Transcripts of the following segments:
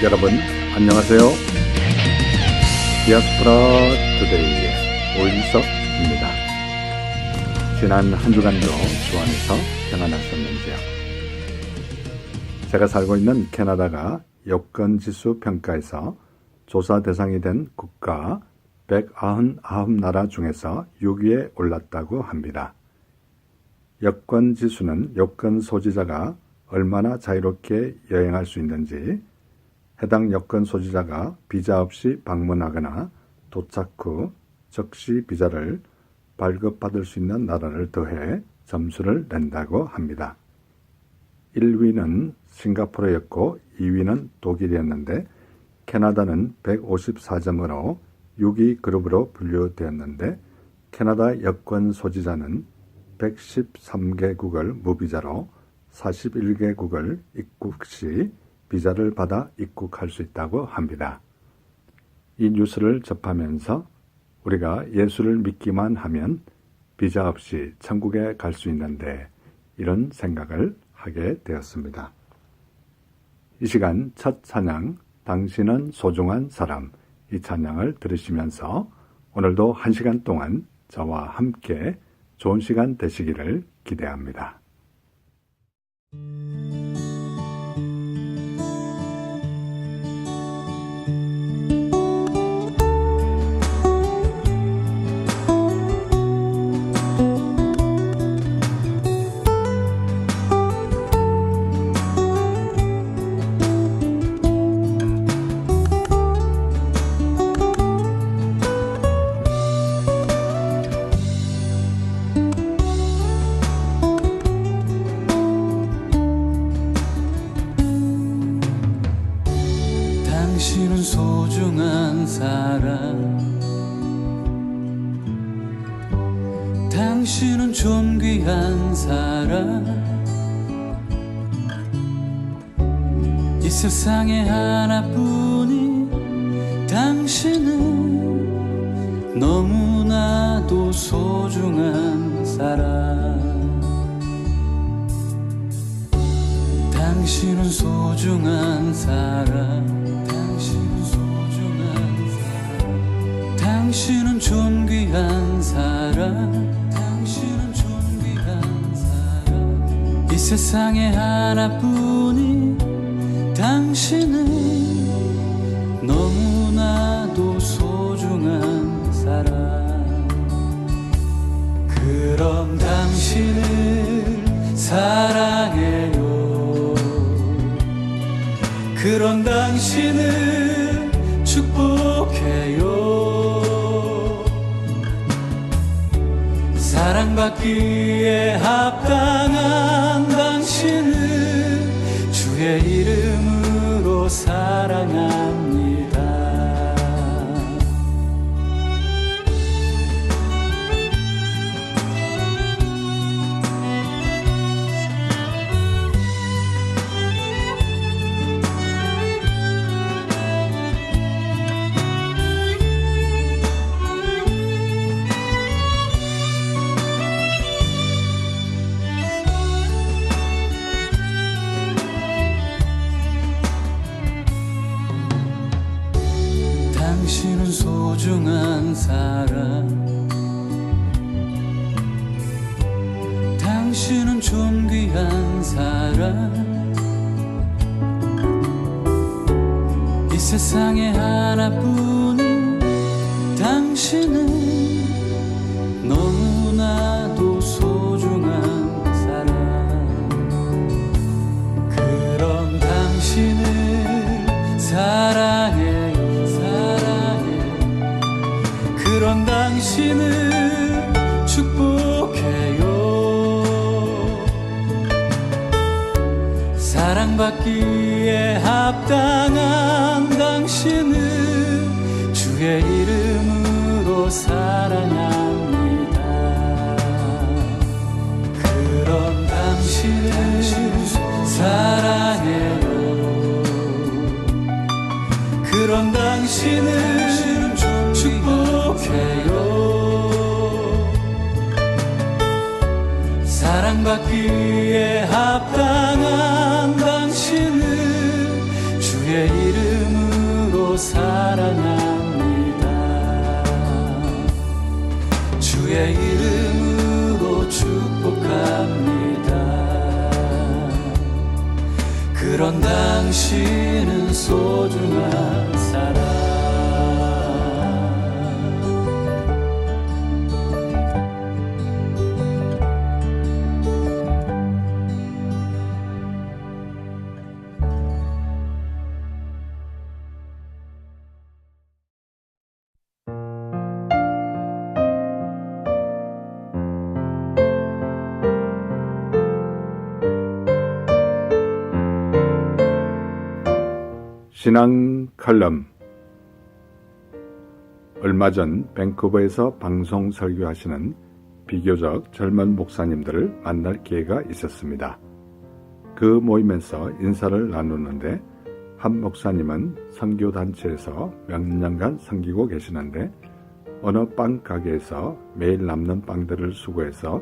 여러분 안녕하세요. 디아스포라 투데이의 오인석입니다. 지난 한 주간도 주 안에서 평안하셨는지요? 제가 살고 있는 캐나다가 여건지수 평가에서 조사 대상이 된 국가 199나라 중에서 6위에 올랐다고 합니다. 여건지수는 여건 소지자가 얼마나 자유롭게 여행할 수 있는지, 해당 여건 소지자가 비자 없이 방문하거나 도착 후 즉시 비자를 발급받을 수 있는 나라를 더해 점수를 낸다고 합니다. 1위는 싱가포르였고 2위는 독일이었는데 캐나다는 154점으로 6위 그룹으로 분류되었는데, 캐나다 여권 소지자는 113개국을 무비자로 41개국을 입국 시 비자를 받아 입국할 수 있다고 합니다. 이 뉴스를 접하면서 우리가 예수를 믿기만 하면 비자 없이 천국에 갈 수 있는데, 이런 생각을 하게 되었습니다. 이 시간 첫 찬양, 당신은 소중한 사람, 이 찬양을 들으시면서 오늘도 1시간 동안 저와 함께 좋은 시간 되시기를 기대합니다. 당신은 소중한 사람, 당신은 존귀한 사람, 이 세상에 하나뿐인 당신은 너무나도 소중한 사람. 당신은 소중한 사람, 당신은 존귀한 사람, 당신은 존귀한 사람, 이 세상에 하나뿐인 당신은 너무나도 소중한 사람. 그럼 당신을 사랑해요. 그럼 당신을 축복해요. 사랑받기에 합당한 당신을 주의 이름으로 사랑합니다. 당신은 소중한 사람, 당신은 존귀한 사람, 이 세상에 하나뿐인 당신은 너무나도 소중한 사람. 그럼 당신을 사랑해. 그런 당신을 축복해요. 사랑받기에 합당한 당신을 주의 이름으로 사랑합니다. 그런 당신을 사랑해요. 그런 당신을 축복해요. 사랑받기에 합당한 당신을 주의 이름 사랑합니다. 주의 이름으로 축복합니다. 그런 당신은 소중한 사람. 신앙 칼럼. 얼마 전 밴쿠버에서 방송 설교하시는 비교적 젊은 목사님들을 만날 기회가 있었습니다. 그 모임에서 인사를 나누는데 한 목사님은 선교단체에서 몇 년간 섬기고 계시는데 어느 빵 가게에서 매일 남는 빵들을 수거해서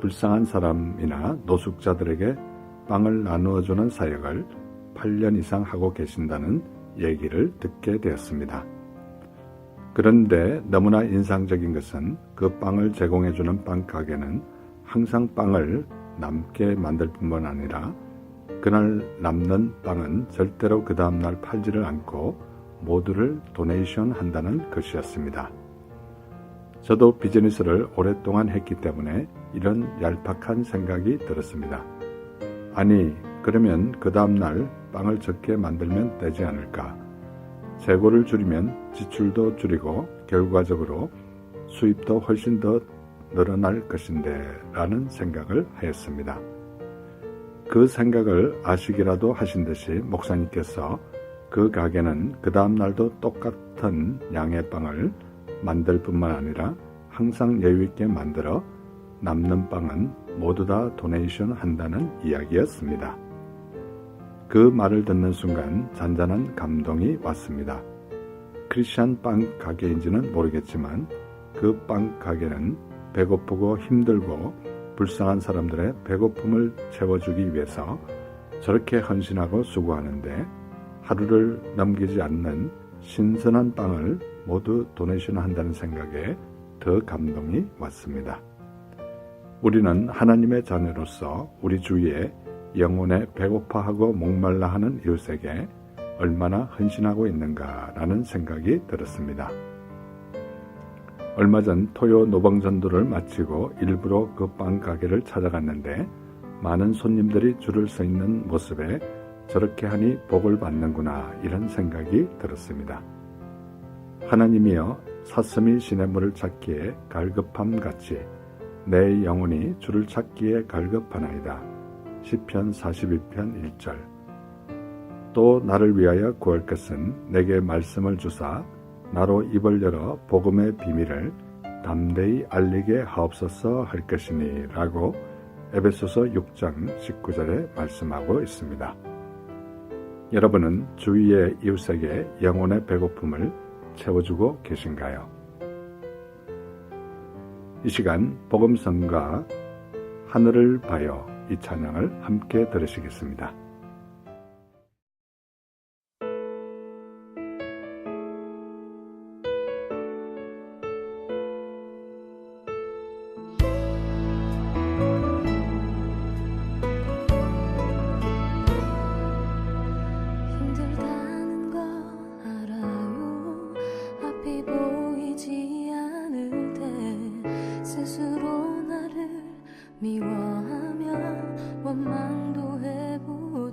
불쌍한 사람이나 노숙자들에게 빵을 나누어주는 사역을 8년 이상 하고 계신다는 얘기를 듣게 되었습니다. 그런데 너무나 인상적인 것은 그 빵을 제공해주는 빵 가게는 항상 빵을 남게 만들 뿐만 아니라 그날 남는 빵은 절대로 그 다음날 팔지를 않고 모두를 도네이션 한다는 것이었습니다. 저도 비즈니스를 오랫동안 했기 때문에 이런 얄팍한 생각이 들었습니다. 아니, 그러면 그 다음날 빵을 적게 만들면 되지 않을까? 재고를 줄이면 지출도 줄이고 결과적으로 수입도 훨씬 더 늘어날 것인데 라는 생각을 하였습니다. 그 생각을 아시기라도 하신 듯이 목사님께서 그 가게는 그 다음날도 똑같은 양의 빵을 만들 뿐만 아니라 항상 여유있게 만들어 남는 빵은 모두 다 도네이션 한다는 이야기였습니다. 그 말을 듣는 순간 잔잔한 감동이 왔습니다. 크리스찬 빵 가게인지는 모르겠지만 그 빵 가게는 배고프고 힘들고 불쌍한 사람들의 배고픔을 채워주기 위해서 저렇게 헌신하고 수고하는데 하루를 넘기지 않는 신선한 빵을 모두 도네이션 한다는 생각에 더 감동이 왔습니다. 우리는 하나님의 자녀로서 우리 주위에 영혼에 배고파하고 목말라 하는 이웃에게 얼마나 헌신하고 있는가라는 생각이 들었습니다. 얼마 전 토요 노방전도를 마치고 일부러 그 빵 가게를 찾아갔는데 많은 손님들이 줄을 서 있는 모습에 저렇게 하니 복을 받는구나 이런 생각이 들었습니다. 하나님이여 사슴이 시냇물을 찾기에 갈급함 같이 내 영혼이 주를 찾기에 갈급하나이다. 시편 41편 1절. 또 나를 위하여 구할 것은 내게 말씀을 주사 나로 입을 열어 복음의 비밀을 담대히 알리게 하옵소서 할 것이니 라고 에베소서 6장 19절에 말씀하고 있습니다. 여러분은 주위의 이웃에게 영혼의 배고픔을 채워주고 계신가요? 이 시간 복음성가 하늘을 봐요 이 찬양을 함께 들으시겠습니다. 힘들다는 거 알아요. 앞이 보이지 않을 때 스스로 나를 미워하며 원망도 해보고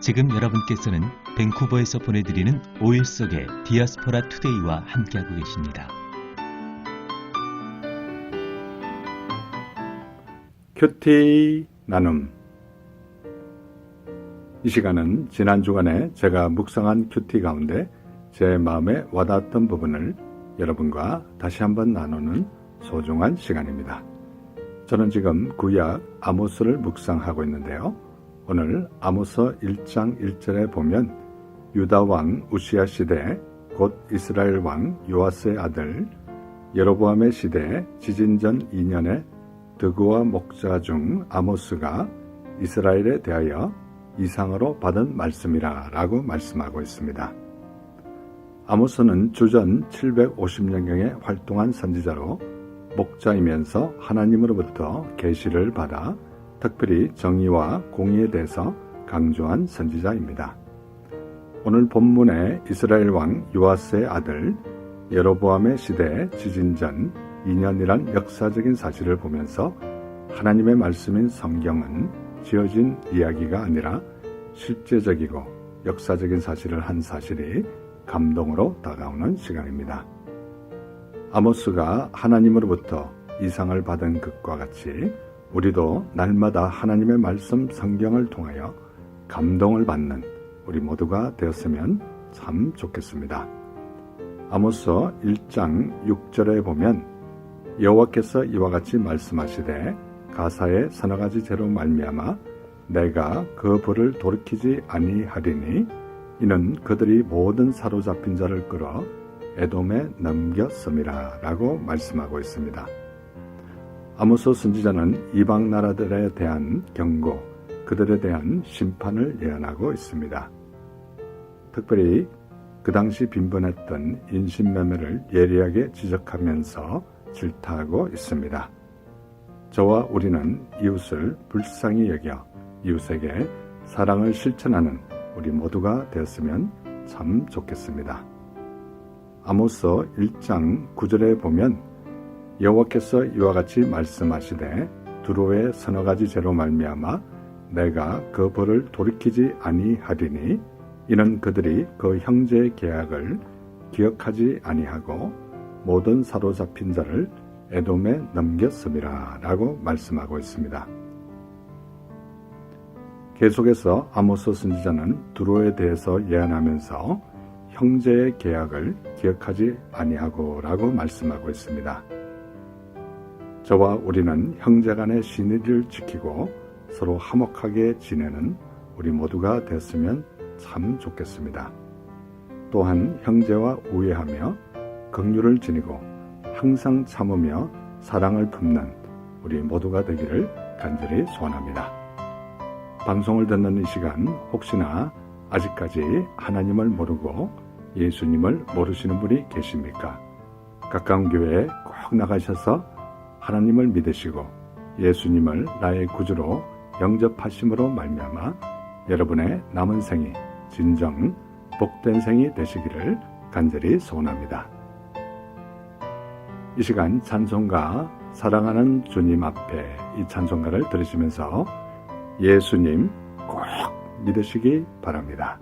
지금 여러분께서는 밴쿠버에서 보내드리는 5일 속의 디아스포라 투데이와 함께하고 계십니다. 큐티 나눔. 이 시간은 지난 주간에 제가 묵상한 큐티 가운데 제 마음에 와닿았던 부분을 여러분과 다시 한번 나누는 소중한 시간입니다. 저는 지금 구약 아모스를 묵상하고 있는데요. 오늘 아모스 1장 1절에 보면 유다 왕 우시야 시대 곧 이스라엘 왕 요아스의 아들 여로보암의 시대 지진전 2년에 드구와 목자 중 아모스가 이스라엘에 대하여 이상으로 받은 말씀이라 라고 말씀하고 있습니다. 아모스는 주전 750년경에 활동한 선지자로 목자이면서 하나님으로부터 계시를 받아 특별히 정의와 공의에 대해서 강조한 선지자입니다. 오늘 본문의 이스라엘 왕 요아스의 아들 여로보암의 시대 지진 전 2년이란 역사적인 사실을 보면서 하나님의 말씀인 성경은 지어진 이야기가 아니라 실제적이고 역사적인 사실을 한 사실이 감동으로 다가오는 시간입니다. 아모스가 하나님으로부터 이상을 받은 것과 같이 우리도 날마다 하나님의 말씀 성경을 통하여 감동을 받는 우리 모두가 되었으면 참 좋겠습니다. 아모스 1장 6절에 보면 여호와께서 이와 같이 말씀하시되 가사의 서너 가지 죄로 말미암아 내가 그 벌을 돌이키지 아니하리니 이는 그들이 모든 사로잡힌 자를 끌어 에돔에 넘겼음이라 라고 말씀하고 있습니다. 아모스 선지자는 이방 나라들에 대한 경고, 그들에 대한 심판을 예언하고 있습니다. 특별히 그 당시 빈번했던 인신매매를 예리하게 지적하면서 질타하고 있습니다. 저와 우리는 이웃을 불쌍히 여겨 이웃에게 사랑을 실천하는 우리 모두가 되었으면 참 좋겠습니다. 아모스 1장 9절에 보면 여호와께서 이와 같이 말씀하시되 두로의 서너 가지 죄로 말미암아 내가 그 벌을 돌이키지 아니하리니 이는 그들이 그 형제의 계약을 기억하지 아니하고 모든 사로잡힌 자를 에돔에 넘겼음이라 라고 말씀하고 있습니다. 계속해서 아모스 선지자는 두로에 대해서 예언하면서 형제의 계약을 기억하지 아니하고 라고 말씀하고 있습니다. 저와 우리는 형제간의 신의를 지키고 서로 화목하게 지내는 우리 모두가 됐으면 참 좋겠습니다. 또한 형제와 우애하며 긍휼을 지니고 항상 참으며 사랑을 품는 우리 모두가 되기를 간절히 소원합니다. 방송을 듣는 이 시간 혹시나 아직까지 하나님을 모르고 예수님을 모르시는 분이 계십니까? 가까운 교회에 꼭 나가셔서 하나님을 믿으시고 예수님을 나의 구주로 영접하심으로 말미암아 여러분의 남은 생이 진정 복된 생이 되시기를 간절히 소원합니다. 이 시간 찬송가 사랑하는 주님 앞에 이 찬송가를 들으시면서 예수님 꼭 믿으시기 바랍니다.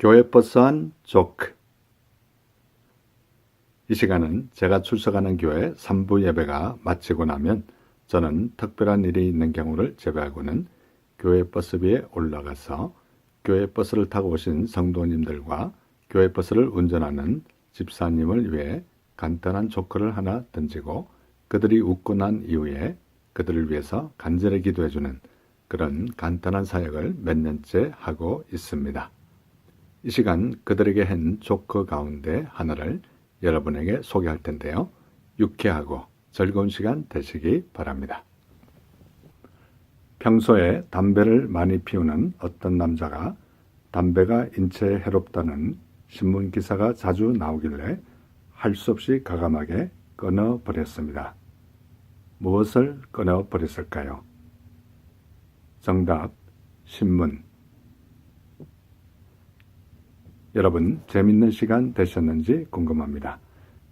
교회 버스한 조크. 이 시간은 제가 출석하는 교회 3부 예배가 마치고 나면 저는 특별한 일이 있는 경우를 제외하고는 교회 버스비에 올라가서 교회 버스를 타고 오신 성도님들과 교회 버스를 운전하는 집사님을 위해 간단한 조크를 하나 던지고 그들이 웃고 난 이후에 그들을 위해서 간절히 기도해주는 그런 간단한 사역을 몇 년째 하고 있습니다. 이 시간 그들에게 한 조크 가운데 하나를 여러분에게 소개할 텐데요. 유쾌하고 즐거운 시간 되시기 바랍니다. 평소에 담배를 많이 피우는 어떤 남자가 담배가 인체에 해롭다는 신문 기사가 자주 나오길래 할 수 없이 가감하게 끊어버렸습니다. 무엇을 끊어버렸을까요? 정답, 신문. 여러분, 재밌는 시간 되셨는지 궁금합니다.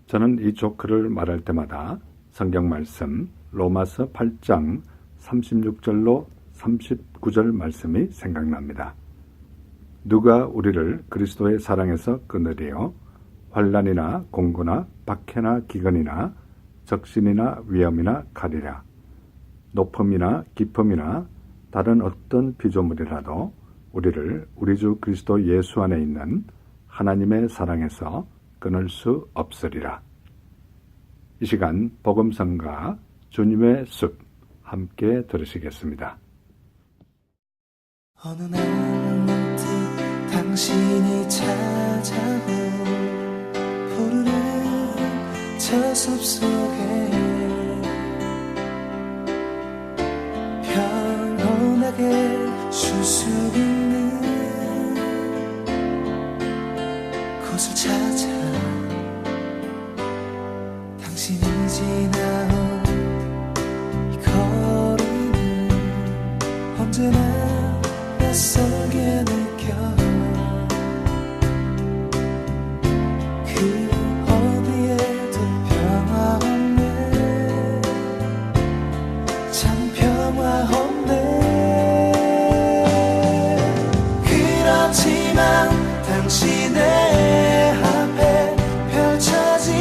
저는 이 조크를 말할 때마다 성경 말씀 로마서 8장 36절로 39절 말씀이 생각납니다. 누가 우리를 그리스도의 사랑에서 끊으리요? 환난이나 공고나 박해나 기근이나 적신이나 위험이나 칼이라. 높음이나 깊음이나 다른 어떤 피조물이라도 우리를 우리 주 그리스도 예수 안에 있는 하나님의 사랑에서 끊을 수 없으리라. 이 시간 복음성가 주님의 숲 함께 들으시겠습니다. 어느 날 문득 당신이 찾아오 푸르른 저 숲속에 평온하게 쉴 수 있는 곳을 찾아 당신이 지나온 이 거리는 언제나 낯설게 느껴 그 어디에도 평화 없네 참 평화 없네 그렇지만 당신의 앞에 펼쳐진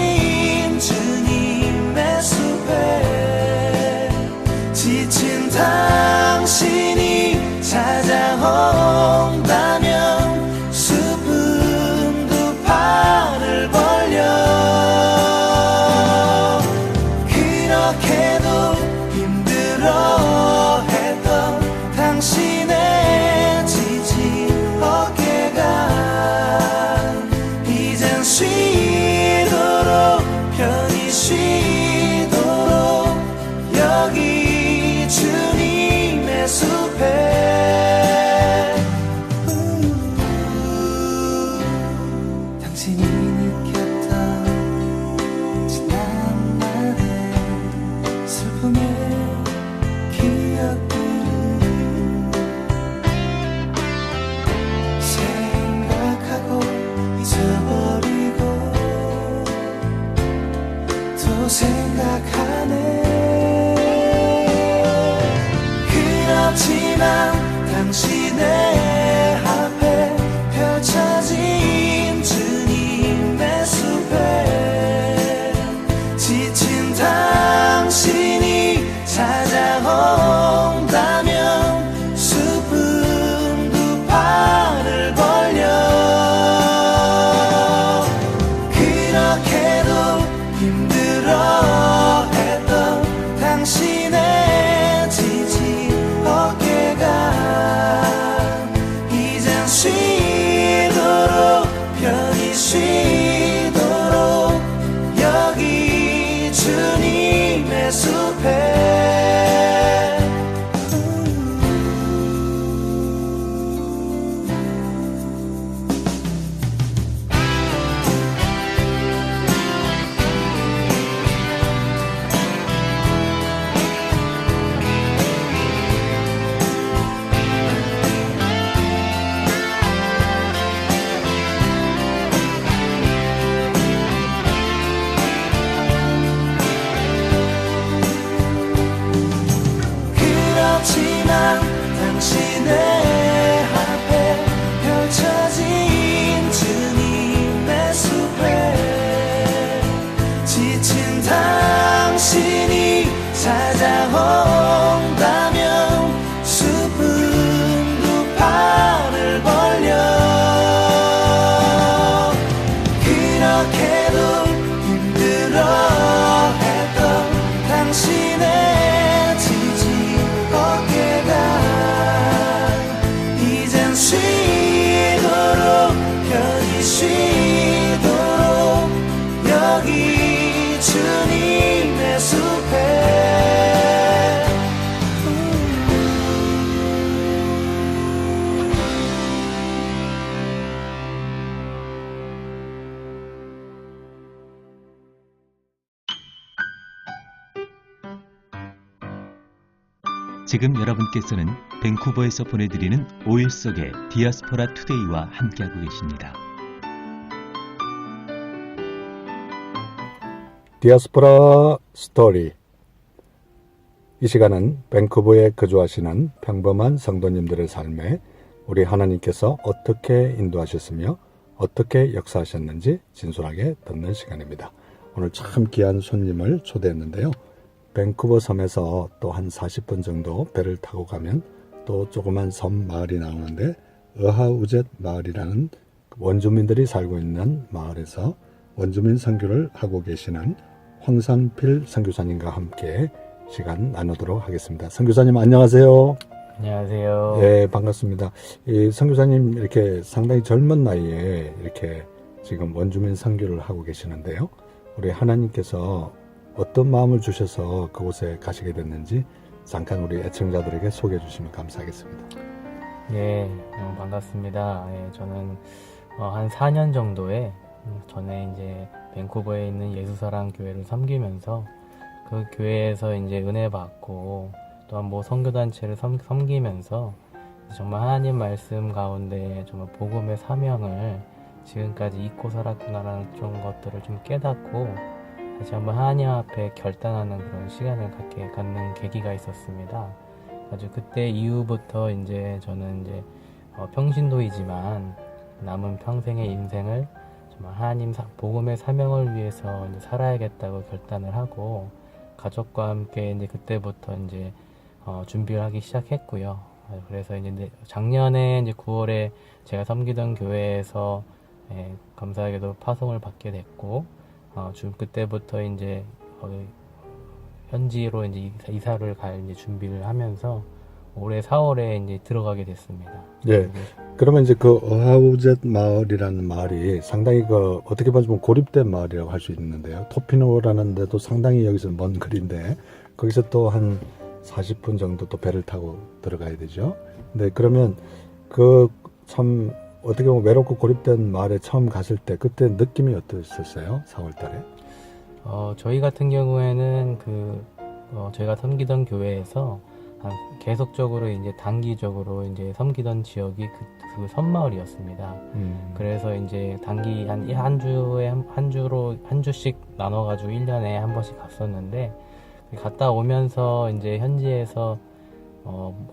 주님의 숲에 지친 당신이 찾아온다면 숲은 두 팔을 벌려 그렇게도 힘들어했던 당신의 지친 어깨가 이젠 쉬도록 편히 쉬도록 여기 주님의 숲에 당신이 느꼈던 지난 날의 슬픔의 기억들을 생각하고 잊어버리고 또 생각하네 그렇지만 당신의 앞에 펼쳐진 주님의 숲에 지친 당신이 찾아온다면 숲은 두 팔을 벌려 그렇게도 힘들어했던 당신의 지친 어깨가 이젠 쉬도록 편히 쉬도록 여기 주님의 숲에 그렇지만 당신의 앞에 펼쳐진 찾아온다면 슬픈 두 팔을 벌려 그렇게도 힘들어했던 당신의 지지 어깨가 이젠 쉬도록 편히 쉬도록 여기 주님의 숲에 지금 여러분께서는 밴쿠버에서 보내드리는 5일 속의 디아스포라 투데이와 함께하고 계십니다. 디아스포라 스토리. 이 시간은 밴쿠버에 거주하시는 평범한 성도님들의 삶에 우리 하나님께서 어떻게 인도하셨으며 어떻게 역사하셨는지 진솔하게 듣는 시간입니다. 오늘 참 귀한 손님을 초대했는데요. 밴쿠버 섬에서 또 한 40분 정도 배를 타고 가면 또 조그만 섬 마을이 나오는데 어하우젯 마을이라는 원주민들이 살고 있는 마을에서 원주민 선교를 하고 계시는 황상필 선교사님과 함께 시간 나누도록 하겠습니다. 선교사님 안녕하세요. 안녕하세요. 네, 반갑습니다. 이 선교사님 이렇게 상당히 젊은 나이에 이렇게 지금 원주민 선교를 하고 계시는데요. 우리 하나님께서 어떤 마음을 주셔서 그곳에 가시게 됐는지 잠깐 우리 애청자들에게 소개해 주시면 감사하겠습니다. 네, 반갑습니다. 저는 한 4년 정도에 전에 이제 밴쿠버에 있는 예수사랑 교회를 섬기면서 그 교회에서 이제 은혜 받고 또한 뭐 선교단체를 섬기면서 정말 하나님 말씀 가운데 정말 복음의 사명을 지금까지 잊고 살았구나라는 그런 것들을 좀 깨닫고 다시 한번 하나님 앞에 결단하는 그런 시간을 갖는 계기가 있었습니다. 아주 그때 이후부터 이제 저는 이제 평신도이지만 남은 평생의 인생을 정말 하나님 복음의 사명을 위해서 이제 살아야겠다고 결단을 하고 가족과 함께 이제 그때부터 이제 준비를 하기 시작했고요. 그래서 이제 작년에 이제 9월에 제가 섬기던 교회에서 감사하게도 파송을 받게 됐고 그때부터 이제 현지로 이제 이사를 갈 이제 준비를 하면서 올해 4월에 이제 들어가게 됐습니다. 네. 그러면 이제 그 어하우젯 마을이라는 마을이 상당히 그 어떻게 보면 고립된 마을이라고 할 수 있는데요. 토피노라는 데도 상당히 여기서 먼 거리인데 거기서 또 한 40분 정도 또 배를 타고 들어가야 되죠. 근데 그러면 그 참 어떻게 보면 외롭고 고립된 마을에 처음 갔을 때 그때 느낌이 어떠셨어요? 4월 달에? 저희 같은 경우에는 저희가 섬기던 교회에서 계속적으로 이제 단기적으로 이제 섬기던 지역이 그 섬마을이었습니다. 그래서 이제 단기 한 주씩 나눠가지고 1년에 한 번씩 갔었는데 갔다 오면서 이제 현지에서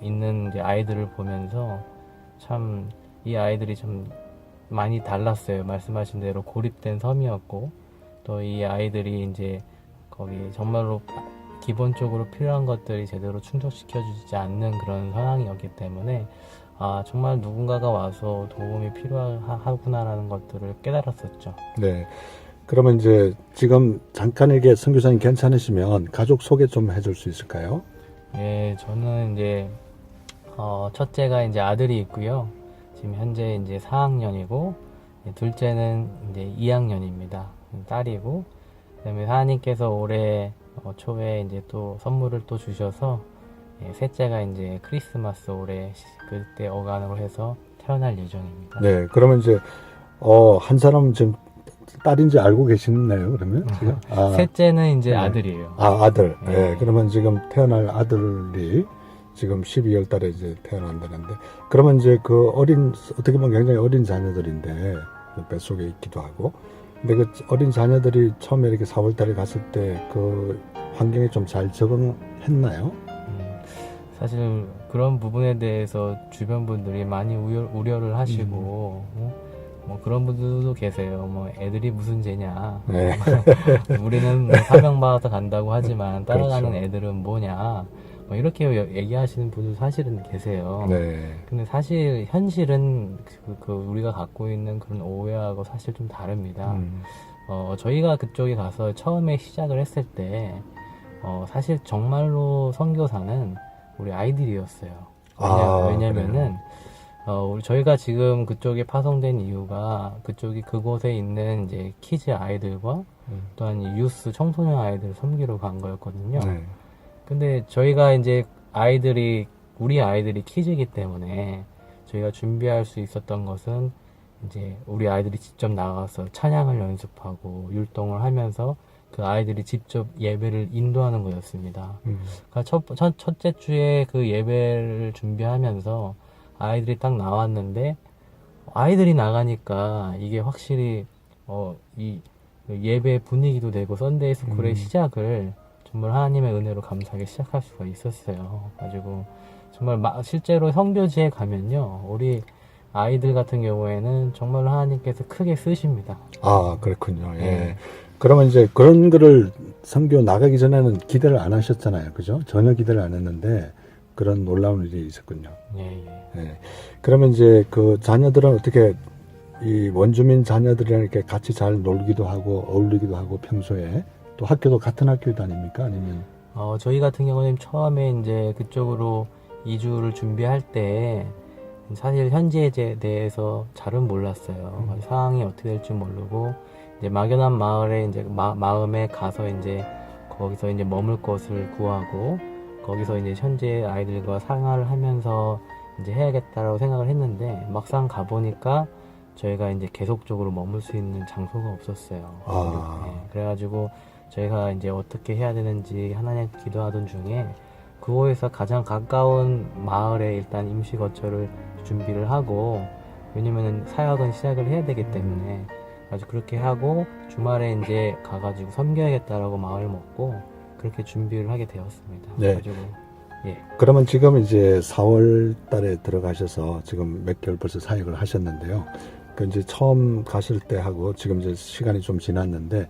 있는 이제 아이들을 보면서 참 이 아이들이 좀 많이 달랐어요. 말씀하신 대로 고립된 섬이었고 또 이 아이들이 이제 거기 정말로 기본적으로 필요한 것들이 제대로 충족시켜주지 않는 그런 상황이었기 때문에 정말 누군가가 와서 도움이 필요하구나라는 것들을 깨달았었죠. 네. 그러면 이제 지금 잠깐에게 선교사님 괜찮으시면 가족 소개 좀 해줄 수 있을까요? 예, 저는 이제 첫째가 이제 아들이 있고요. 지금 현재 이제 4학년이고 둘째는 이제 2학년입니다. 딸이고 그다음에 하나님께서 올해 초에 이제 또 선물을 또 주셔서 셋째가 이제 크리스마스 올해 그때 어간으로 해서 태어날 예정입니다. 네, 그러면 이제 한 사람은 지금 딸인지 알고 계시나요? 그러면 지금? 셋째는 이제 네. 아들이에요. 아들. 네. 네, 그러면 지금 태어날 아들이 지금 12월 달에 이제 태어난다는데, 그러면 이제 그 어떻게 보면 굉장히 어린 자녀들인데 뱃속에 있기도 하고, 근데 그 어린 자녀들이 처음에 이렇게 4월 달에 갔을 때 그 환경에 좀 잘 적응했나요? 사실 그런 부분에 대해서 주변 분들이 많이 우려를 하시고 뭐 그런 분들도 계세요. 뭐 애들이 무슨 죄냐. 네. 우리는 뭐 사명받아서 간다고 하지만 따라가는 그렇죠. 애들은 뭐냐. 뭐 이렇게 얘기하시는 분들 사실은 계세요. 네. 근데 사실 현실은 우리가 갖고 있는 그런 오해하고 사실 좀 다릅니다. 저희가 그쪽에 가서 처음에 시작을 했을 때 사실 정말로 선교사는 우리 아이들이었어요. 왜냐면은 저희가 지금 그쪽에 파송된 이유가 그곳에 있는 이제 키즈 아이들과 또한 유스 청소년 아이들을 섬기러 간 거였거든요. 네. 근데 저희가 이제 우리 아이들이 키즈이기 때문에 저희가 준비할 수 있었던 것은 이제 우리 아이들이 직접 나가서 찬양을 연습하고 율동을 하면서 그 아이들이 직접 예배를 인도하는 거였습니다. 그러니까 첫째 주에 그 예배를 준비하면서 아이들이 딱 나왔는데 아이들이 나가니까 이게 확실히 이 예배 분위기도 되고 썬데이 스쿨의 시작을 정말 하나님의 은혜로 감사하게 시작할 수가 있었어요. 가지고 정말 실제로 선교지에 가면요, 우리 아이들 같은 경우에는 정말 하나님께서 크게 쓰십니다. 아, 그렇군요. 예. 네. 그러면 이제 그런 거를 선교 나가기 전에는 기대를 안 하셨잖아요. 그죠? 전혀 기대를 안 했는데 그런 놀라운 일이 있었군요. 예. 예. 그러면 이제 그 자녀들은 어떻게 이 원주민 자녀들이랑 이렇게 같이 잘 놀기도 하고 어울리기도 하고 평소에 또 학교도 같은 학교 다닙니까? 아니면 저희 같은 경우는 처음에 이제 그쪽으로 이주를 준비할 때 사실 현지에 대해서 잘은 몰랐어요. 상황이 어떻게 될지 모르고 이제 막연한 마을에 이제 마음에 가서 이제 거기서 이제 머물 곳을 구하고 거기서 이제 현재 아이들과 생활을 하면서 이제 해야겠다라고 생각을 했는데 막상 가보니까 저희가 이제 계속적으로 머물 수 있는 장소가 없었어요. 네, 그래가지고 저희가 이제 어떻게 해야 되는지 하나님 기도하던 중에 그곳에서 가장 가까운 마을에 일단 임시 거처를 준비를 하고, 왜냐면은 사역은 시작을 해야 되기 때문에 아주 그렇게 하고 주말에 이제 가가지고 섬겨야겠다라고 마음을 먹고 그렇게 준비를 하게 되었습니다. 네. 가지고 예. 그러면 지금 이제 4월 달에 들어가셔서 지금 몇 개월 벌써 사역을 하셨는데요. 그 이제 처음 가실 때 하고 지금 이제 시간이 좀 지났는데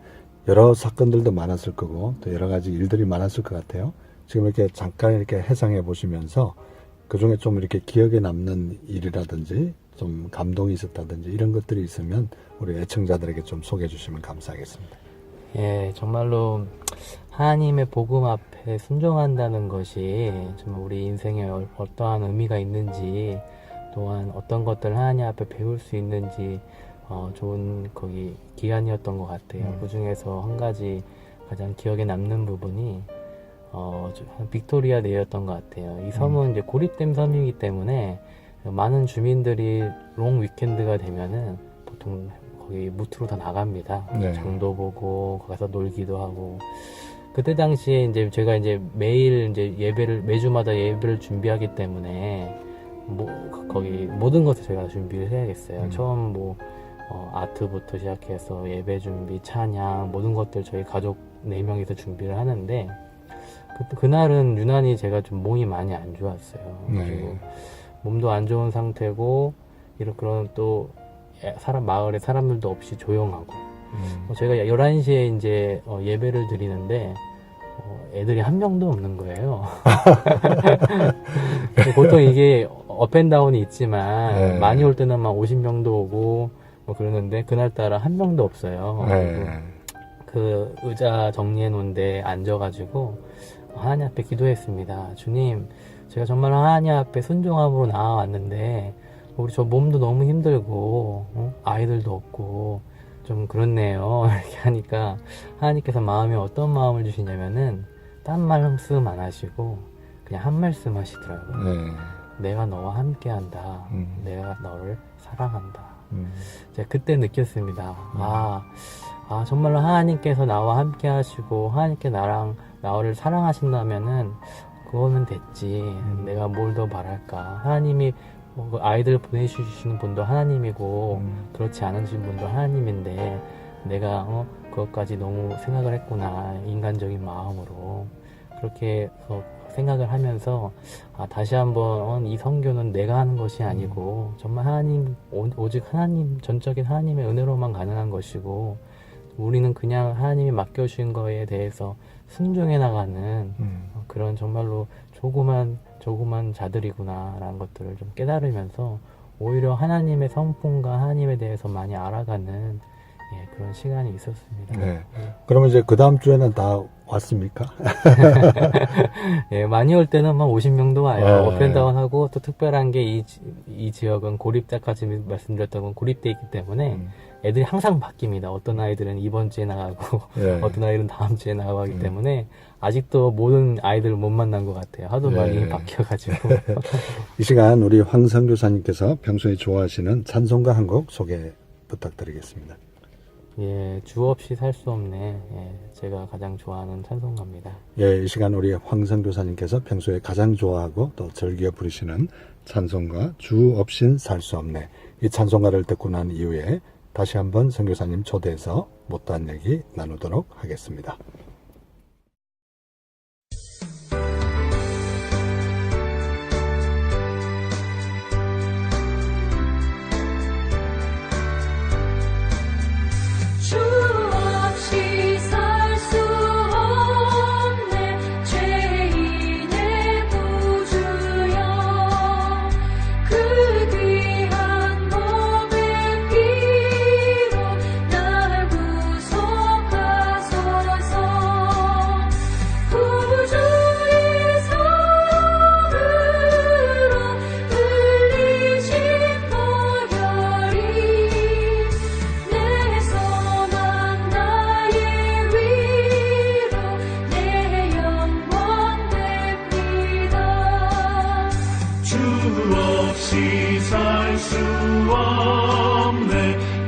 여러 사건들도 많았을 거고 또 여러 가지 일들이 많았을 것 같아요. 지금 이렇게 잠깐 이렇게 해상해 보시면서 그 중에 좀 이렇게 기억에 남는 일이라든지 좀 감동이 있었다든지 이런 것들이 있으면 우리 애청자들에게 좀 소개해 주시면 감사하겠습니다. 예, 정말로 하나님의 복음 앞에 순종한다는 것이 정말 우리 인생에 어떠한 의미가 있는지, 또한 어떤 것들을 하나님 앞에 배울 수 있는지 좋은 기간이었던 것 같아요. 그 중에서 한 가지 가장 기억에 남는 부분이 빅토리아 내였던 것 같아요. 이 섬은 이제 고립된 섬이기 때문에 많은 주민들이 롱 위켄드가 되면은 보통 거기 무트로 다 나갑니다. 네. 장도 보고 거기서 놀기도 하고. 그때 당시에 이제 제가 이제 매일 이제 매주마다 예배를 준비하기 때문에 거기 모든 것을 제가 준비를 해야겠어요. 처음 아트부터 시작해서 예배 준비, 찬양, 모든 것들 저희 가족 4명이서 준비를 하는데, 그날은 유난히 제가 좀 몸이 많이 안 좋았어요. 그리고 몸도 안 좋은 상태고, 그런 또 마을에 사람들도 없이 조용하고, 제가 11시에 이제 예배를 드리는데 애들이 한 명도 없는 거예요. 보통 이게 업앤다운이 있지만 네. 많이 올 때는 막 50명도 오고 그러는데 그날따라 한 명도 없어요. 그 의자 정리해 놓은데 앉아가지고 하나님 앞에 기도했습니다. 주님, 제가 정말 하나님 앞에 순종함으로 나와왔는데 저 몸도 너무 힘들고 아이들도 없고 좀 그렇네요. 이렇게 하니까 하나님께서 마음에 어떤 마음을 주시냐면은 딴 말씀 안 하시고 그냥 한 말씀 하시더라고요. 내가 너와 함께한다. 내가 너를 사랑한다. 제가 그때 느꼈습니다. 정말로 하나님께서 나와 함께 하시고 하나님께 나를 사랑하신다면은 그거는 됐지. 내가 뭘 더 바랄까. 하나님이 아이들 보내주시는 분도 하나님이고 그렇지 않으신 분도 하나님인데 내가 그것까지 너무 생각을 했구나. 인간적인 마음으로 그렇게 생각을 하면서 다시 한번 이 선교는 내가 하는 것이 아니고 정말 하나님, 오직 하나님, 전적인 하나님의 은혜로만 가능한 것이고 우리는 그냥 하나님이 맡겨주신 거에 대해서 순종해 나가는 그런 정말로 조그만 자들이구나라는 것들을 좀 깨달으면서 오히려 하나님의 성품과 하나님에 대해서 많이 알아가는 그런 시간이 있었습니다. 네. 그러면 이제 그 다음 주에는 다 왔습니까? 많이 올 때는 막 50명도 와요. 네. 오펜다운하고 또 특별한 게 이 지역은 고립자까지 말씀드렸던 건 고립돼 있기 때문에 애들이 항상 바뀝니다. 어떤 아이들은 이번 주에 나가고 예. 어떤 아이들은 다음 주에 나가고 하기 때문에 아직도 모든 아이들을 못 만난 것 같아요. 하도 많이 바뀌어가지고. 이 시간 우리 황 선교사님께서 평소에 좋아하시는 찬송가 한 곡 소개 부탁드리겠습니다. 주 없이 살 수 없네. 제가 가장 좋아하는 찬송가입니다. 이 시간 우리 황 선교사님께서 평소에 가장 좋아하고 또 즐겨 부르시는 찬송가 주 없인 살 수 없네. 이 찬송가를 듣고 난 이후에 다시 한번 선교사님 초대해서 못다한 얘기 나누도록 하겠습니다. 주 없이 살 수 없네 죄인의 구주여 그 귀한 몸의 피로 날 구속하소서 구주의 사랑으로 흘리신 보혈이 내 선한 나의 위로 내 영원 됩니다. 주 없이 살 수 없네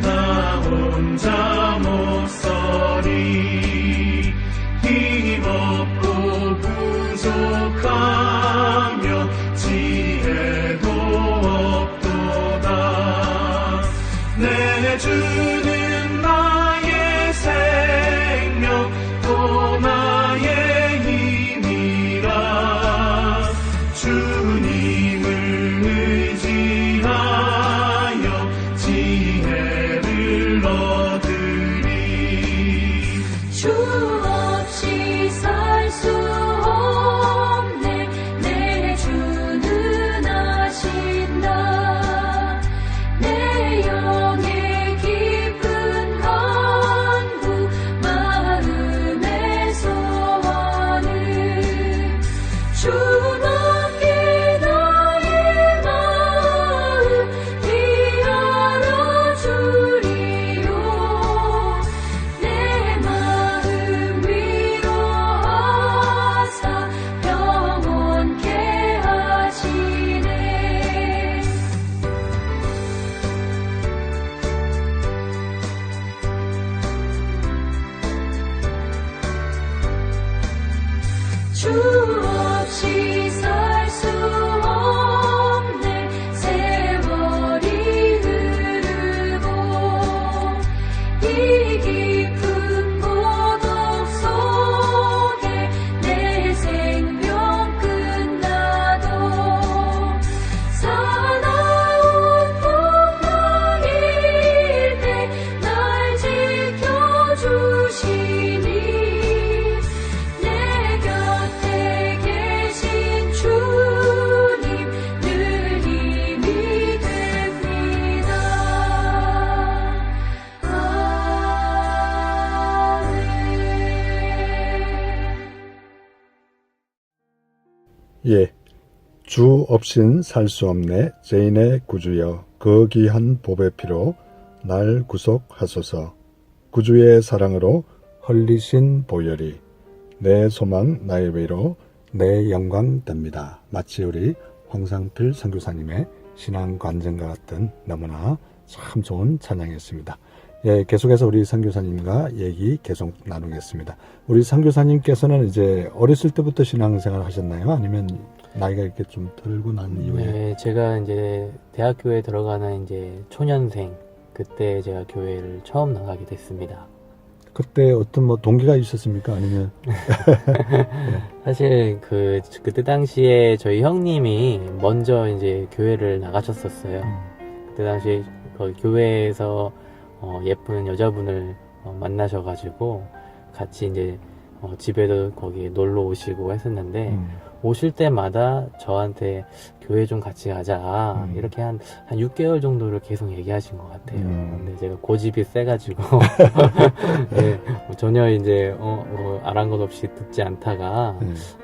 나 혼자 못 서리 힘없고 부족하며 지혜도 없도다 내 주는 나의 생명 또 나의 힘이라 주님을 의지하여 지혜를 얻으리 주 없이 살 수 없네 내 주는 아신다 내 영의 깊은 간구 마음의 소원을 주밖에 나의 마음 비하러 주리요 내 마음 위로하사 평온케 하시네 주 없이 살 수 없네 세월이 흐르고 이 깊은 고독 속에 내 생명 끝나도 사나운 풍랑일 때 날 지켜주시니 내 곁에 계신 주님 늘 힘이 됩니다. 아멘. 주 없인 살 수 없네 죄인의 구주여 그 귀한 보배 피로 날 구속하소서 구주의 사랑으로 흘리신 보혈이 내 소망 나의 위로 내 영광 됩니다. 마치 우리 황상필 선교사님의 신앙 관증과 같은 너무나 참 좋은 찬양이었습니다. 계속해서 우리 선교사님과 얘기 계속 나누겠습니다. 우리 선교사님께서는 이제 어렸을 때부터 신앙생활 하셨나요? 아니면 나이가 이렇게 좀 들고 난 이후에? 제가 이제 대학교에 들어가는 이제 초년생 그때 제가 교회를 처음 나가게 됐습니다. 그때 어떤 뭐 동기가 있었습니까? 아니면 사실 그때 당시에 저희 형님이 먼저 이제 교회를 나가셨었어요. 그때 당시에 거기 교회에서 예쁜 여자분을 만나셔가지고 같이 이제 집에도 거기 놀러 오시고 했었는데 오실 때마다 저한테 교회 좀 같이 가자 이렇게 한 6개월 정도를 계속 얘기하신 것 같아요. 근데 제가 고집이 세가지고 네, 전혀 이제 아랑곳 없이 듣지 않다가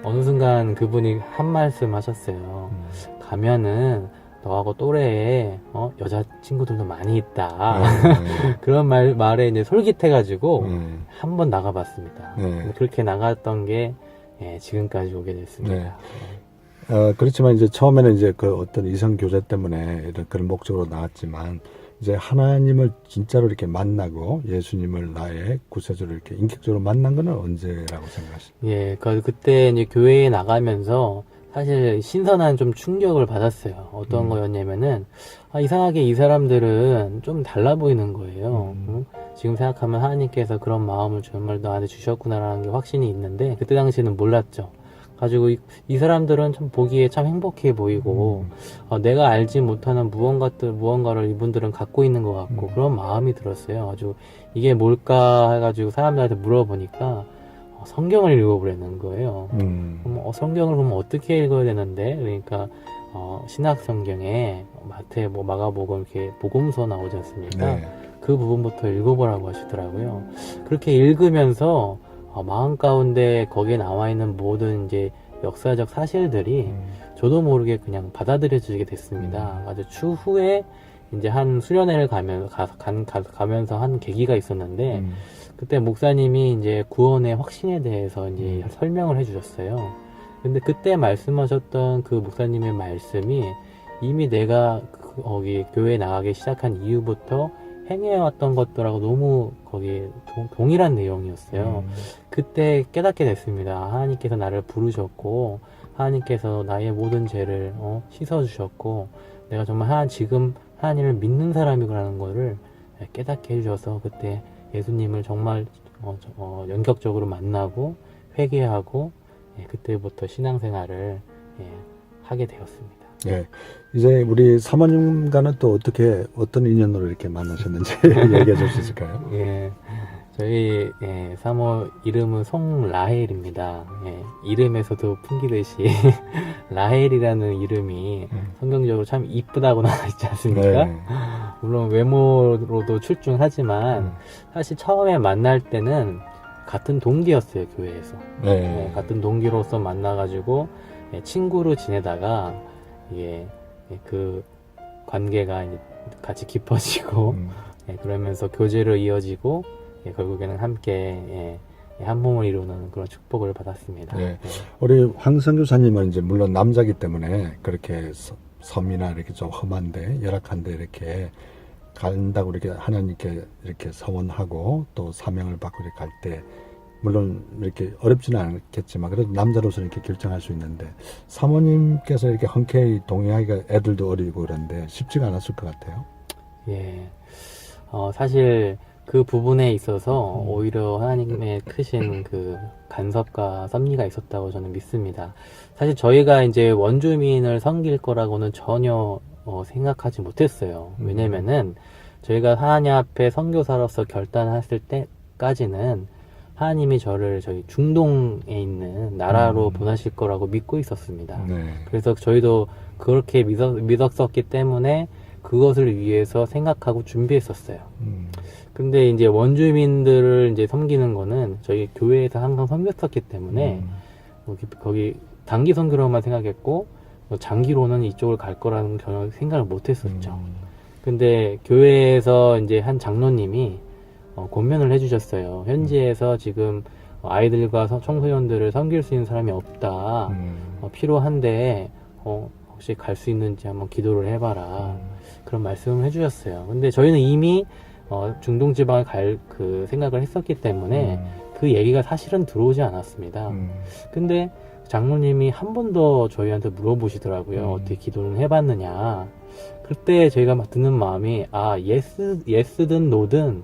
어느 순간 그분이 한 말씀 하셨어요. 가면은 너하고 또래에 여자친구들도 많이 있다. 그런 말에 이제 솔깃해가지고 한번 나가봤습니다. 그렇게 나갔던 게 지금까지 오게 됐습니다. 그렇지만 이제 처음에는 이제 그 어떤 이성 교제 때문에 이런 그런 목적으로 나왔지만 이제 하나님을 진짜로 이렇게 만나고 예수님을 나의 구세주로 이렇게 인격적으로 만난 거는 언제라고 생각하십니까? 예, 그때 이제 교회에 나가면서 사실 신선한 좀 충격을 받았어요. 어떤 거였냐면은 이상하게 이 사람들은 좀 달라 보이는 거예요. 지금 생각하면 하나님께서 그런 마음을 정말 너한테 주셨구나라는 게 확신이 있는데 그때 당시에는 몰랐죠. 가지고 이 사람들은 참 보기에 참 행복해 보이고 내가 알지 못하는 무언가를 이분들은 갖고 있는 것 같고 그런 마음이 들었어요. 아주 이게 뭘까 해가지고 사람들한테 물어보니까 성경을 읽어보라는 거예요. 성경을 보면 어떻게 읽어야 되는데? 그러니까 신약 성경에 마가복음 이렇게 복음서 나오지 않습니까? 그 부분부터 읽어보라고 하시더라고요. 그렇게 읽으면서 마음 가운데 거기에 나와 있는 모든 이제 역사적 사실들이 저도 모르게 그냥 받아들여지게 됐습니다. 아주 추후에 이제 한 수련회를 가면서 한 계기가 있었는데 그때 목사님이 이제 구원의 확신에 대해서 이제 설명을 해주셨어요. 근데 그때 말씀하셨던 그 목사님의 말씀이 이미 내가 거기 교회에 나가기 시작한 이후부터 행해왔던 것들하고 너무 거기 동일한 내용이었어요. 그때 깨닫게 됐습니다. 하나님께서 나를 부르셨고 하나님께서 나의 모든 죄를 씻어주셨고 내가 정말 지금 하나님을 믿는 사람이라는 거를 깨닫게 해주셔서 그때 예수님을 정말 연격적으로 만나고 회개하고 그때부터 신앙생활을 하게 되었습니다. 네, 이제 우리 사모님과는 또 어떤 인연으로 이렇게 만나셨는지 얘기해 줄 수 있을까요? 예, 저희 사모 이름은 송라헬입니다. 이름에서도 풍기듯이 라헬이라는 이름이 성경적으로 참 이쁘다고 나와 있지 않습니까? 물론 외모로도 출중하지만 사실 처음에 만날 때는 같은 동기였어요, 교회에서. 같은 동기로서 만나가지고 친구로 지내다가 그 관계가 이제 같이 깊어지고 그러면서 교제로 이어지고 결국에는 함께 한 몸을 이루는 그런 축복을 받았습니다. 우리 황 선교사님은 이제 물론 남자기 때문에 그렇게 섬이나 이렇게 좀 험한데 열악한데 이렇게 간다고 이렇게 하나님께 이렇게 서원하고 또 사명을 받고 이렇게 갈 때 물론 이렇게 어렵지는 않겠지만 그래도 남자로서 이렇게 결정할 수 있는데 사모님께서 이렇게 흔쾌히 동의하기가 애들도 어리고 그런데 쉽지가 않았을 것 같아요. 사실 그 부분에 있어서 오히려 하나님의 크신 그 간섭과 섭리가 있었다고 저는 믿습니다. 사실 저희가 이제 원주민을 섬길 거라고는 전혀 생각하지 못했어요. 왜냐면은 저희가 하나님 앞에 선교사로서 결단했을 때까지는 하나님이 저희 중동에 있는 나라로 보내실 거라고 믿고 있었습니다. 그래서 저희도 그렇게 믿었었기 때문에 그것을 위해서 생각하고 준비했었어요. 근데 이제 원주민들을 이제 섬기는 거는 저희 교회에서 항상 섬겼었기 때문에 거기 단기 선교로만 생각했고 장기로는 이쪽을 갈 거라는 전혀 생각을 못 했었죠. 근데 교회에서 이제 한 장로님이 권면을 해주셨어요. 현지에서 지금 아이들과 청소년들을 섬길 수 있는 사람이 없다. 필요한데 혹시 갈 수 있는지 한번 기도를 해봐라. 그런 말씀을 해주셨어요. 근데 저희는 이미 중동 지방을 갈 그 생각을 했었기 때문에 그 얘기가 사실은 들어오지 않았습니다. 근데 장로님이 한 번 더 저희한테 물어보시더라고요. 어떻게 기도를 해봤느냐. 그때 저희가 막 드는 마음이 예스든 노든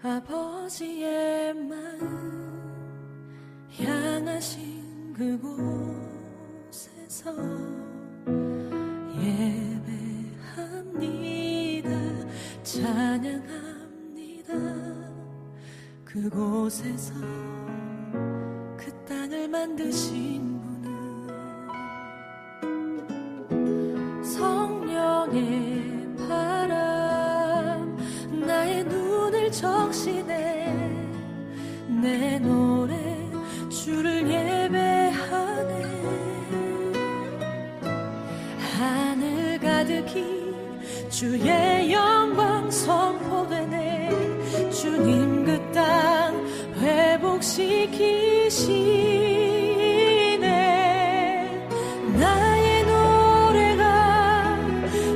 아버지의 마음 향하신 그곳에서 예배합니다. 찬양합니다. 그곳에서 그 땅을 만드신 분은 성령의 바람 나의 눈을 적시네. 내 노래 주를 예배하네. 하늘 가득히 주의 영광 선포되네. 주님 그 땅 회복시키시네. 나의 노래가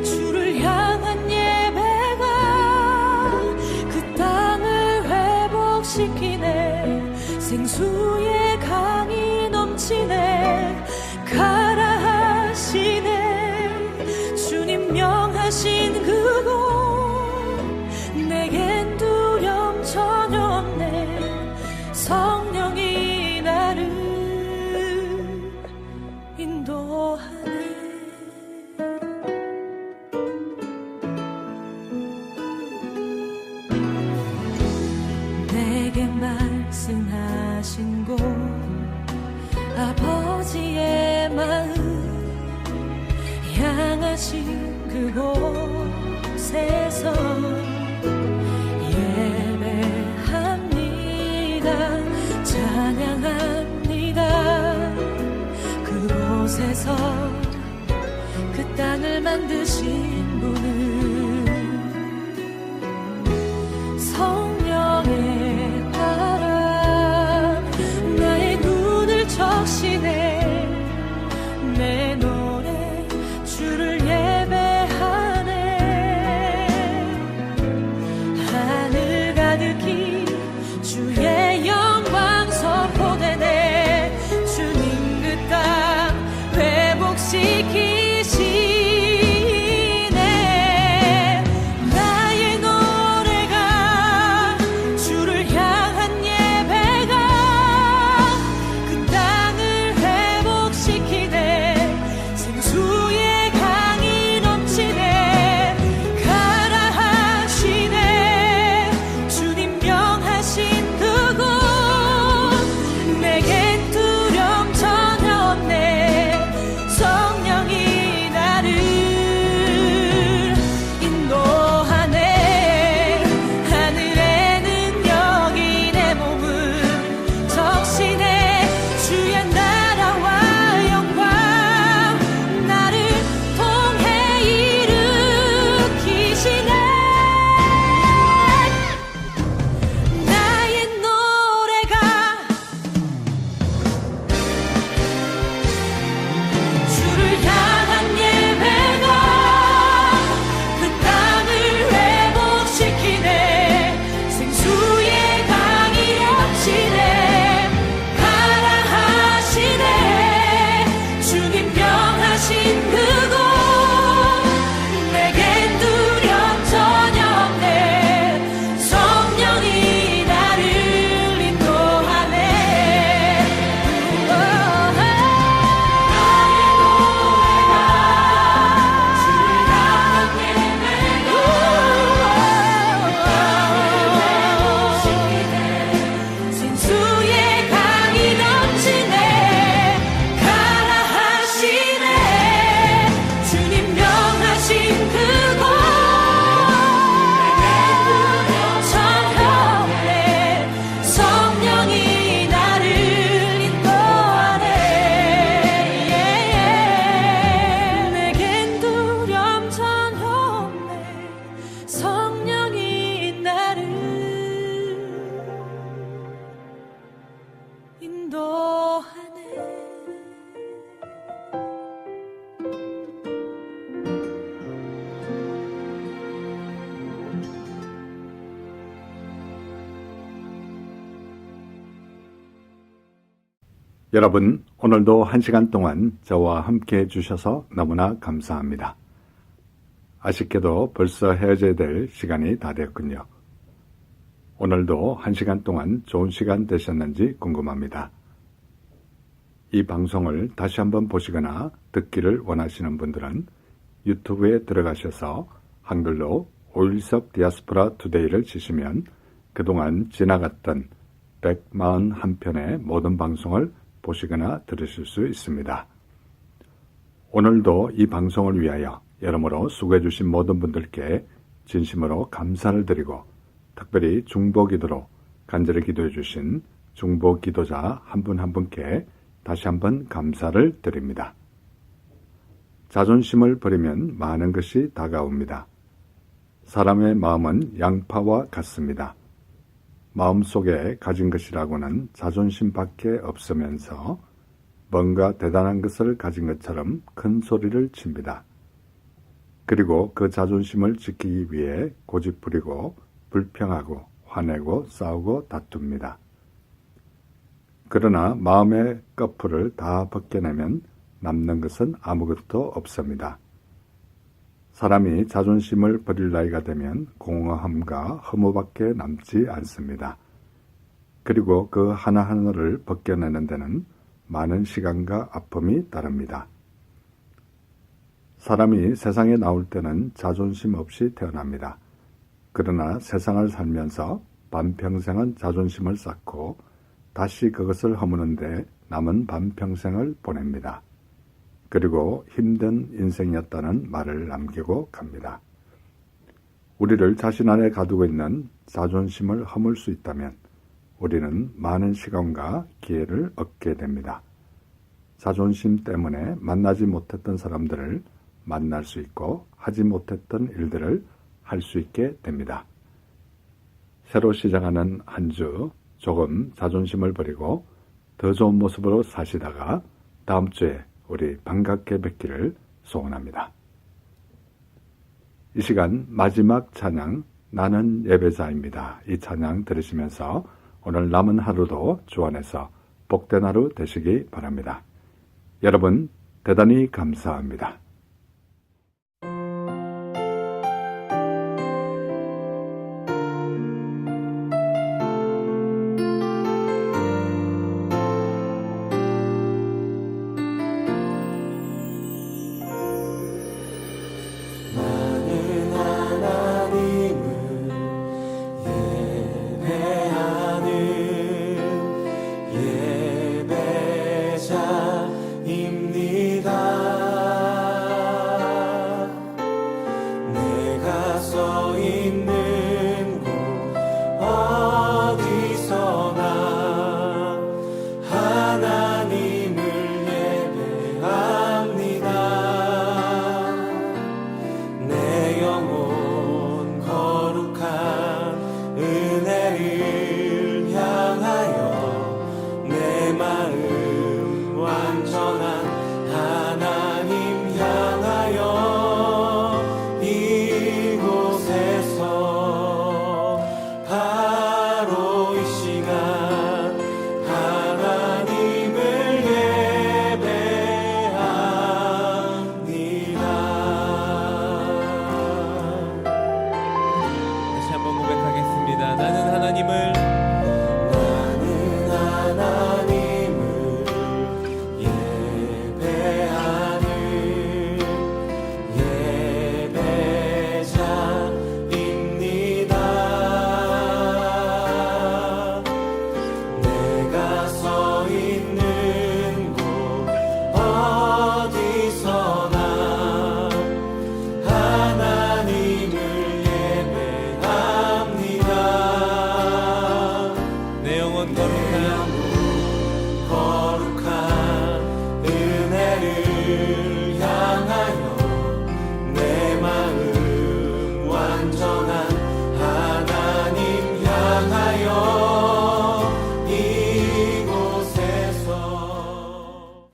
주를 향한 예배가 그 땅을 회복시키네. 생수의 강이 넘치네. 가라 하시네. 주님 명하신 그곳 내겐 두려움 전혀 없네. 성령이 나를 인도하네. 내게 말씀하신 곳 아버지의 마음 향하신 그곳에서 예배합니다. 찬양합니다. 그곳에서 그 땅을 만드신 분은 성령의 바람 나의 눈을 적시네. 내 노래 주를 예배하네. 하늘 가득히 주의 영광 선포되네. 주님 그 땅 회복시키시네. 나의 노래가 주를 향한 예배가 그 땅을 회복시키네. 생수의 강이 넘치네. 가라 하시네. 주님 명하신 그곳 내겐 두려움 전혀 없네. 성령이 나를 인도하네. 하늘에는 여기 내 몸을 적시네. 주의 나라와 영광 나를 통해 일으키시네. 나의 노래가 주를 향한 예배가 그 땅을 회복시키네. 생수의 강이 넘치네. 가라 하시네. 주님 명하신 그곳 내겐 두려움 전혀 없네. 성령이 나를 인도하네. 생수의 강이 넘치네. 가라 하시네. 주님 명하신 그곳 전혀 없네. 성령이 나를 인도하네. 내겐 두려움 전혀 없네. 성령이 나를 인도하네. 여러분, 오늘도 1시간 동안 저와 함께 해주셔서 너무나 감사합니다. 아쉽게도 벌써 헤어져야 될 시간이 다 됐군요. 오늘도 1시간 동안 좋은 시간 되셨는지 궁금합니다. 이 방송을 다시 한번 보시거나 듣기를 원하시는 분들은 유튜브에 들어가셔서 한글로 오일석 디아스포라 투데이를 치시면 그동안 지나갔던 141편의 모든 방송을 보시거나 들으실 수 있습니다. 오늘도 이 방송을 위하여 여러모로 수고해 주신 모든 분들께 진심으로 감사를 드리고 특별히 중보기도로 간절히 기도해 주신 중보기도자 한 분 한 분께 다시 한번 감사를 드립니다. 자존심을 버리면 많은 것이 다가옵니다. 사람의 마음은 양파와 같습니다. 마음속에 가진 것이라고는 자존심밖에 없으면서 뭔가 대단한 것을 가진 것처럼 큰 소리를 칩니다. 그리고 그 자존심을 지키기 위해 고집부리고 불평하고 화내고 싸우고 다툽니다. 그러나 마음의 꺼풀을 다 벗겨내면 남는 것은 아무것도 없습니다. 사람이 자존심을 버릴 나이가 되면 공허함과 허무밖에 남지 않습니다. 그리고 그 하나하나를 벗겨내는 데는 많은 시간과 아픔이 따릅니다. 사람이 세상에 나올 때는 자존심 없이 태어납니다. 그러나 세상을 살면서 반평생은 자존심을 쌓고 다시 그것을 허무는데 남은 반평생을 보냅니다. 그리고 힘든 인생이었다는 말을 남기고 갑니다. 우리를 자신 안에 가두고 있는 자존심을 허물 수 있다면 우리는 많은 시간과 기회를 얻게 됩니다. 자존심 때문에 만나지 못했던 사람들을 만날 수 있고 하지 못했던 일들을 할 수 있게 됩니다. 새로 시작하는 한 주 조금 자존심을 버리고 더 좋은 모습으로 사시다가 다음 주에 우리 반갑게 뵙기를 소원합니다. 이 시간 마지막 찬양 나는 예배자입니다. 이 찬양 들으시면서 오늘 남은 하루도 주 안에서 복된 하루 되시기 바랍니다. 여러분 대단히 감사합니다. 내가 서 있는